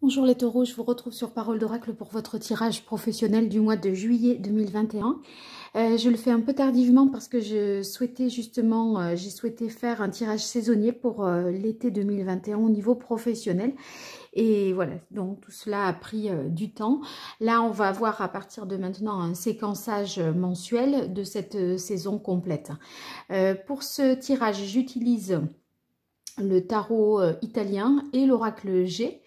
Bonjour les taureaux, je vous retrouve sur Parole d'Oracle pour votre tirage professionnel du mois de juillet 2021. Je le fais un peu tardivement parce que je souhaitais justement, j'ai souhaité faire un tirage saisonnier pour l'été 2021 au niveau professionnel. Et voilà, donc tout cela a pris du temps. Là, on va avoir à partir de maintenant un séquençage mensuel de cette saison complète. Pour ce tirage, j'utilise le tarot italien et l'oracle G.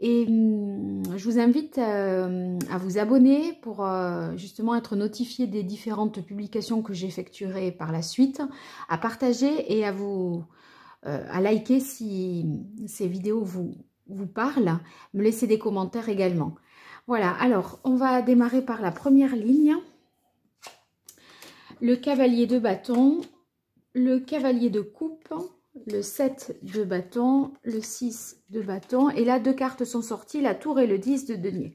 Et je vous invite à vous abonner pour justement être notifié des différentes publications que j'effectuerai par la suite, à partager et à liker si ces vidéos vous parlent, me laisser des commentaires également. Voilà, alors on va démarrer par la première ligne. Le cavalier de bâton, le cavalier de coupe, le 7 de bâton, le 6 de bâton, et là deux cartes sont sorties, la tour et le 10 de denier.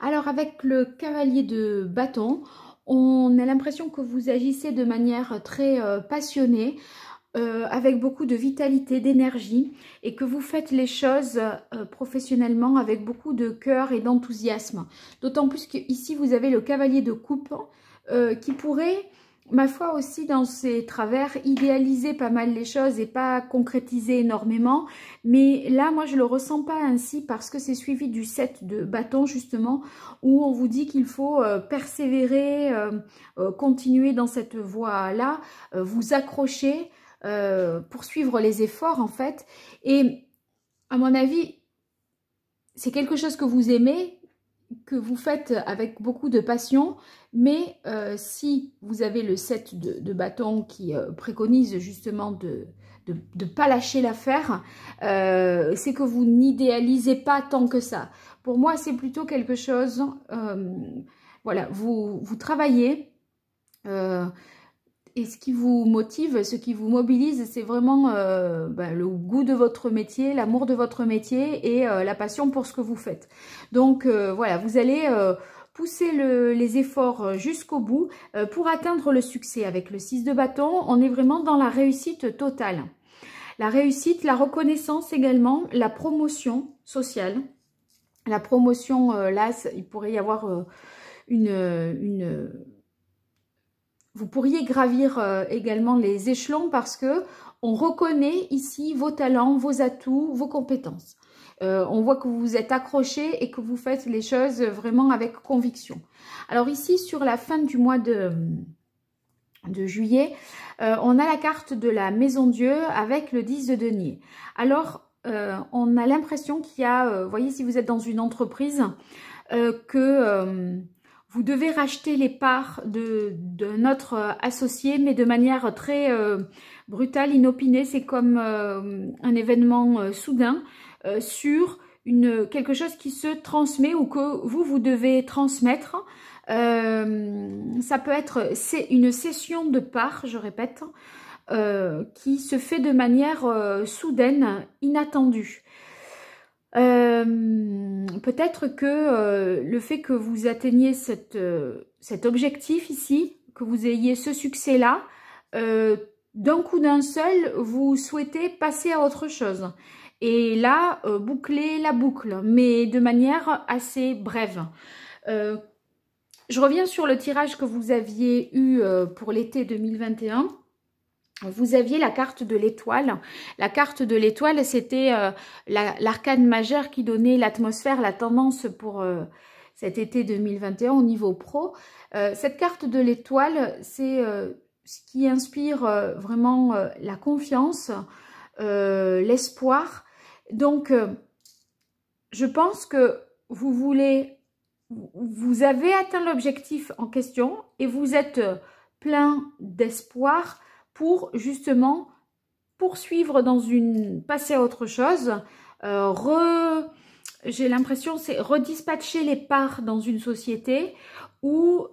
Alors avec le cavalier de bâton, on a l'impression que vous agissez de manière très passionnée, avec beaucoup de vitalité, d'énergie, et que vous faites les choses professionnellement avec beaucoup de cœur et d'enthousiasme. D'autant plus qu'ici vous avez le cavalier de coupe qui pourrait, ma foi aussi, dans ses travers, idéaliser pas mal les choses et pas concrétiser énormément. Mais là, moi, je le ressens pas ainsi parce que c'est suivi du 7 de bâton, justement, où on vous dit qu'il faut persévérer, continuer dans cette voie-là, vous accrocher, poursuivre les efforts, en fait. Et à mon avis, c'est quelque chose que vous aimez, que vous faites avec beaucoup de passion, mais si vous avez le 7 de bâton qui préconise justement de ne pas lâcher l'affaire, c'est que vous n'idéalisez pas tant que ça. Pour moi, c'est plutôt quelque chose, voilà, vous travaillez, et ce qui vous motive, ce qui vous mobilise, c'est vraiment le goût de votre métier, l'amour de votre métier et la passion pour ce que vous faites. Donc voilà, vous allez pousser les efforts jusqu'au bout pour atteindre le succès. Avec le 6 de bâton, on est vraiment dans la réussite totale. La réussite, la reconnaissance également, la promotion sociale. La promotion, là, il pourrait y avoir vous pourriez gravir également les échelons parce que on reconnaît ici vos talents, vos atouts, vos compétences. On voit que vous vous êtes accroché et que vous faites les choses vraiment avec conviction. Alors ici, sur la fin du mois de juillet, on a la carte de la Maison Dieu avec le 10 de denier. Alors, on a l'impression qu'il y a, vous voyez, si vous êtes dans une entreprise, que vous devez racheter les parts de notre associé, mais de manière très brutale, inopinée. C'est comme un événement soudain sur quelque chose qui se transmet ou que vous devez transmettre. Ça peut être une cession de parts, je répète, qui se fait de manière soudaine, inattendue. Peut-être que le fait que vous atteigniez cet objectif ici, que vous ayez ce succès-là, d'un coup d'un seul, vous souhaitez passer à autre chose. Et là, boucler la boucle, mais de manière assez brève. Je reviens sur le tirage que vous aviez eu pour l'été 2021. Vous aviez la carte de l'étoile. La carte de l'étoile, c'était l'arcane majeur qui donnait l'atmosphère, la tendance pour cet été 2021 au niveau pro. Cette carte de l'étoile, c'est ce qui inspire vraiment la confiance, l'espoir. Donc, je pense que vous avez atteint l'objectif en question et vous êtes plein d'espoir pour justement poursuivre passer à autre chose, j'ai l'impression c'est redispatcher les parts dans une société où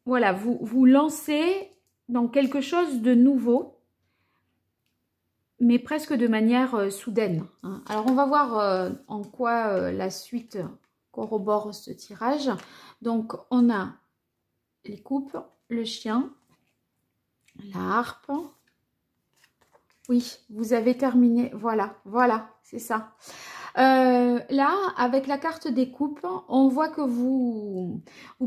voilà, vous lancez dans quelque chose de nouveau, mais presque de manière soudaine. Hein. Alors on va voir en quoi la suite corrobore ce tirage. Donc on a les coupes, le chien, la harpe. Oui, vous avez terminé. Voilà, c'est ça. Là, avec la carte des coupes, on voit que vous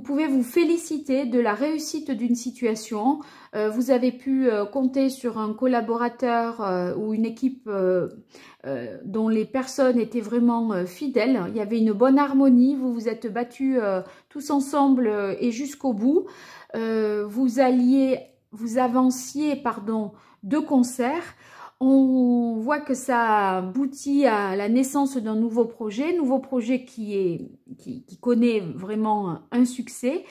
pouvez vous féliciter de la réussite d'une situation. Vous avez pu compter sur un collaborateur ou une équipe dont les personnes étaient vraiment fidèles. Il y avait une bonne harmonie, vous vous êtes battus tous ensemble et jusqu'au bout. Vous avanciez, pardon, de concert. On voit que ça aboutit à la naissance d'un nouveau projet qui connaît vraiment un succès.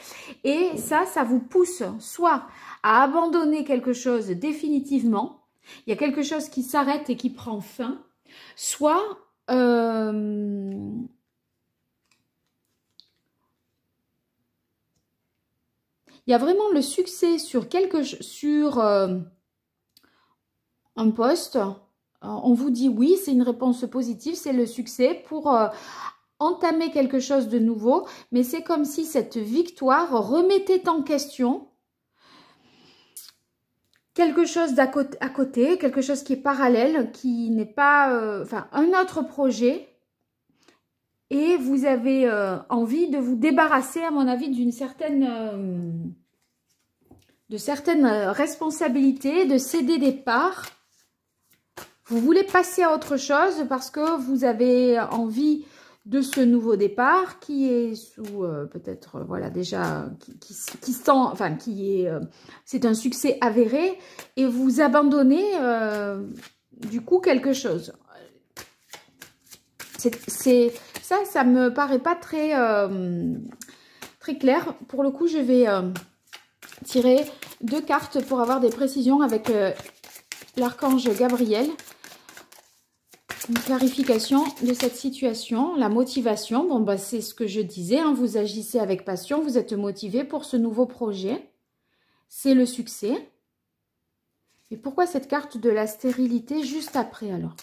Et ça vous pousse soit à abandonner quelque chose définitivement, il y a quelque chose qui s'arrête et qui prend fin, soit il y a vraiment le succès sur un poste. On vous dit oui, c'est une réponse positive, c'est le succès pour entamer quelque chose de nouveau, mais c'est comme si cette victoire remettait en question quelque chose à côté, quelque chose qui est parallèle, qui n'est pas, enfin, un autre projet, et vous avez envie de vous débarrasser, à mon avis, de certaines responsabilités, de céder des parts. Vous voulez passer à autre chose parce que vous avez envie de ce nouveau départ qui est sous peut-être voilà déjà c'est un succès avéré, et vous abandonnez du coup quelque chose. Ça me paraît pas très très clair. Pour le coup, je vais tirer 2 cartes pour avoir des précisions avec l'archange Gabriel. Une clarification de cette situation, la motivation. Bon, bah, c'est ce que je disais, hein, vous agissez avec passion, vous êtes motivé pour ce nouveau projet. C'est le succès. Et pourquoi cette carte de la stérilité juste après alors?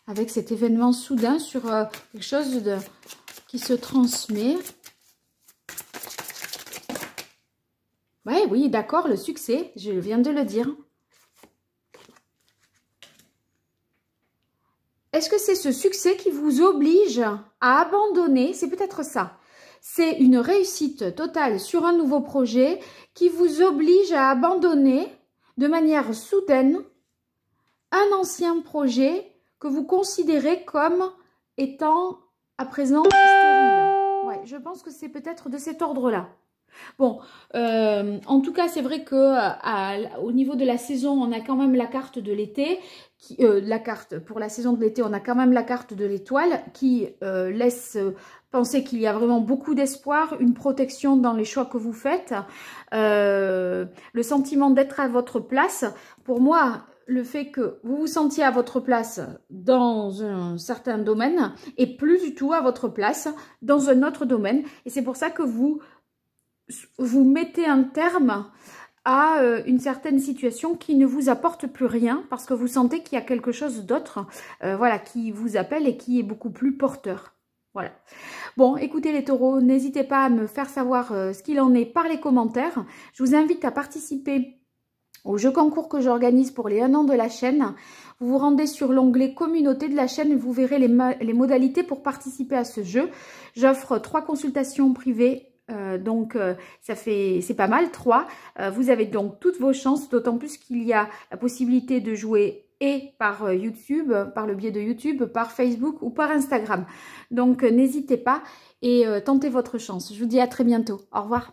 Avec cet événement soudain sur quelque chose qui se transmet. Ouais, oui, d'accord, le succès, je viens de le dire. Est-ce que c'est ce succès qui vous oblige à abandonner? C'est peut-être ça. C'est une réussite totale sur un nouveau projet qui vous oblige à abandonner de manière soudaine un ancien projet que vous considérez comme étant à présent stérile. Ouais, je pense que c'est peut-être de cet ordre-là. Bon, en tout cas, c'est vrai que au niveau de la saison, on a quand même la carte de l'été. Pour la saison de l'été, on a quand même la carte de l'étoile qui laisse penser qu'il y a vraiment beaucoup d'espoir, une protection dans les choix que vous faites, le sentiment d'être à votre place. Pour moi, le fait que vous vous sentiez à votre place dans un certain domaine et plus du tout à votre place dans un autre domaine. Et c'est pour ça que vous mettez un terme à une certaine situation qui ne vous apporte plus rien parce que vous sentez qu'il y a quelque chose d'autre voilà, qui vous appelle et qui est beaucoup plus porteur. Voilà. Bon, écoutez les taureaux, n'hésitez pas à me faire savoir ce qu'il en est par les commentaires. Je vous invite à participer au jeu concours que j'organise pour les 1 an de la chaîne. Vous vous rendez sur l'onglet communauté de la chaîne et vous verrez les modalités pour participer à ce jeu. J'offre 3 consultations privées. Donc c'est pas mal, 3. Vous avez donc toutes vos chances, d'autant plus qu'il y a la possibilité de jouer et par YouTube, par le biais de YouTube, par Facebook ou par Instagram. Donc n'hésitez pas et tentez votre chance. Je vous dis à très bientôt. Au revoir.